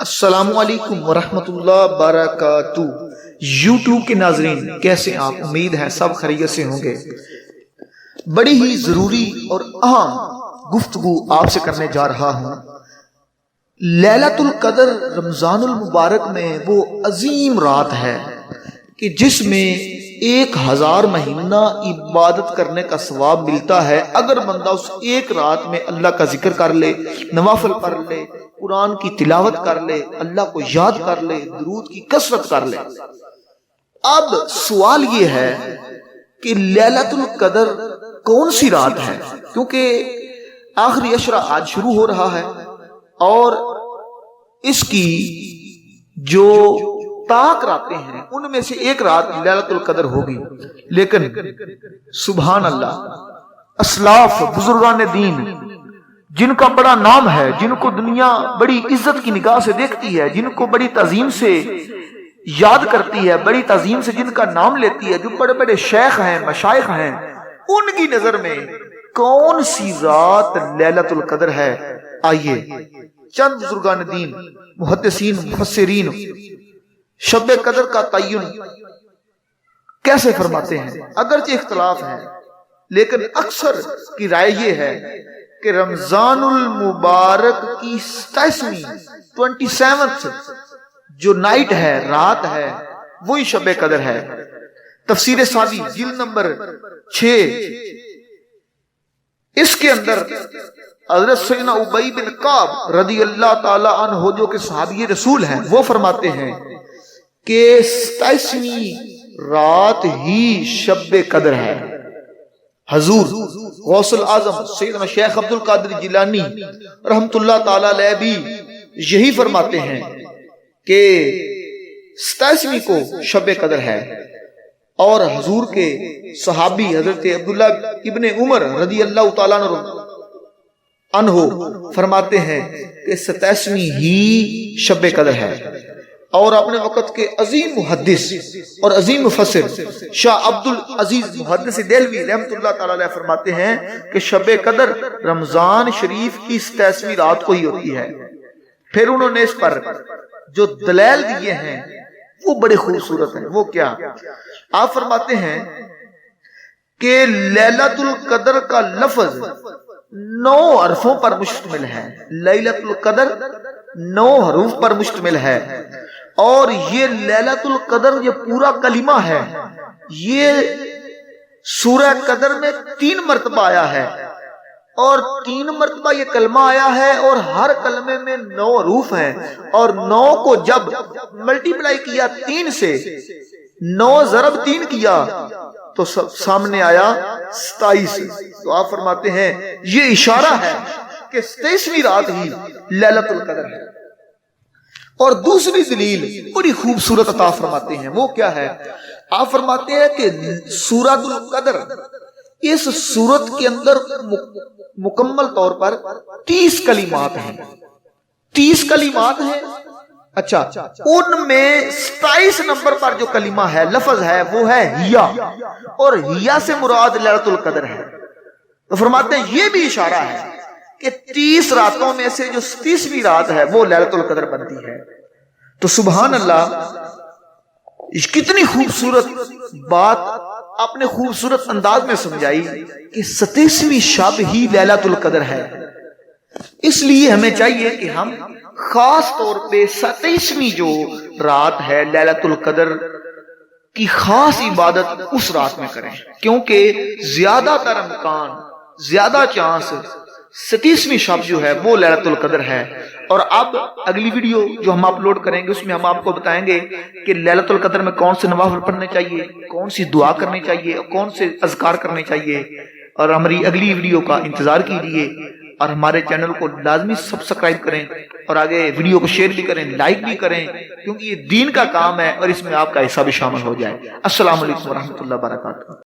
السلام علیکم ورحمۃ اللہ وبرکاتہ۔ یوٹیوب کے ناظرین کیسے آپ؟ امید ہے سب خیریت سے ہوں گے۔ بڑی ہی ضروری اور اہم گفتگو آپ سے کرنے جا رہا ہوں۔ لیلۃ القدر رمضان المبارک میں وہ عظیم رات ہے کہ جس میں 1000 مہینہ عبادت کرنے کا ثواب ملتا ہے اگر بندہ اس ایک رات میں اللہ کا ذکر کر لے، نوافل پڑھ لے، قرآن کی تلاوت کر لے، اللہ کو یاد کر لے، درود کی کثرت کر لے۔ اب سوال یہ ہے کہ لیلۃ القدر کون سی رات ہے؟ کیونکہ آخری عشرہ آج شروع ہو رہا ہے اور اس کی جو طاق راتیں ہیں ان میں سے ایک رات لیلۃ القدر ہوگی، لیکن سبحان اللہ، اسلاف بزرگان دین جن کا بڑا نام ہے، جن کو دنیا بڑی عزت کی نگاہ سے دیکھتی ہے، جن کو بڑی تعظیم سے یاد کرتی ہے، بڑی تعظیم سے جن کا نام لیتی ہے، جو بڑے بڑے شیخ ہیں، مشائخ ہیں، ان کی نظر میں کون سی رات لیلۃ القدر ہے؟ آئیے چند بزرگان دین، محدثین، مفسرین شب قدر کا تعین کیسے فرماتے ہیں۔ اگرچہ اختلاف ہے لیکن اکثر کی رائے یہ ہے کہ رمضان المبارک کی 27 جو نائٹ ہے، رات ہے، وہی شب قدر ہے۔ تفسیر سعدی جلد نمبر 6 اس کے اندر حضرت سیدنا ابی بن کعب رضی اللہ تعالی عنہ جو کہ صحابی رسول ہیں، وہ فرماتے ہیں کہ 27ویں رات ہی شب قدر ہے۔ حضور غوث العظم سیدنا شیخ عبد القادر جیلانی رحمت اللہ تعالی علیہ بھی یہی فرماتے ہیں کہ 27ویں کو شب قدر ہے، اور حضور کے صحابی حضرت عبداللہ ابن عمر رضی اللہ تعالیٰ عنہ فرماتے ہیں کہ 27ویں ہی شب قدر ہے۔ اور اپنے وقت کے عظیم محدث اور عظیم مفسر شاہ عبد العزیز محدث دہلوی رحمت اللہ تعالی علیہ فرماتے ہیں کہ شب قدر رمضان شریف کی 27ویں رات کو ہی ہوتی ہے۔ پھر انہوں نے اس پر جو دلائل دیے ہیں وہ بڑے خوبصورت ہیں۔ وہ کیا؟ آپ فرماتے ہیں کہ لیلۃ القدر کا لفظ 9 حرفوں پر مشتمل ہے۔ لیلۃ القدر 9 حروف پر مشتمل ہے، اور یہ لیلۃ القدر یہ پورا کلمہ ہے، یہ سورہ قدر میں 3 مرتبہ آیا ہے، اور 3 مرتبہ یہ کلمہ آیا ہے، اور ہر کلمے میں 9 حروف ہیں، اور 9 کو جب ملٹی پلائی کیا 3 سے، 9 ضرب 3 کیا تو سامنے آیا 27۔ تو آپ فرماتے ہیں یہ اشارہ ہے کہ 27ویں رات ہی لیلۃ القدر ہے۔ اور دوسری دلیل بڑی خوبصورت عطا فرماتے ہیں، وہ کیا ہے؟ آپ فرماتے ہیں کہ سورۃ القدر، اس سورت کے اندر مکمل طور پر 30 کلمات ہیں۔ 30 کلمات ہیں، اچھا، ان میں 27 نمبر پر جو کلمہ ہے، لفظ ہے، وہ ہے ہیا، اور ہیا سے مراد لیلۃ القدر ہے۔ تو فرماتے ہیں یہ بھی اشارہ ہے کہ 30 راتوں میں سے جو 30ویں رات ہے وہ لیلۃ القدر بنتی ہے۔ تو سبحان اللہ، کتنی خوبصورت بات اپنے خوبصورت انداز میں سمجھائی کہ 27ویں شب ہی لیلۃ القدر ہے۔ اس لیے ہمیں چاہیے کہ ہم خاص طور پہ 27ویں جو رات ہے لیلۃ القدر کی خاص عبادت اس رات میں کریں، کیونکہ زیادہ تر امکان، زیادہ چانس 27ویں شب جو ہے وہ لیلۃ القدر ہے۔ اور اب اگلی ویڈیو جو ہم اپلوڈ کریں گے اس میں ہم آپ کو بتائیں گے کہ لیلۃ القدر میں کون سے نوافل پڑھنے چاہیے، کون سی دعا کرنی چاہیے، کون سے اذکار کرنے چاہیے۔ اور ہماری اگلی ویڈیو کا انتظار کیجیے، اور ہمارے چینل کو لازمی سبسکرائب کریں، اور آگے ویڈیو کو شیئر بھی کریں، لائک بھی کریں، کیونکہ یہ دین کا کام ہے اور اس میں آپ کا حصہ بھی شامل ہو جائے۔ السلام علیکم ورحمۃ اللہ وبرکاتہ۔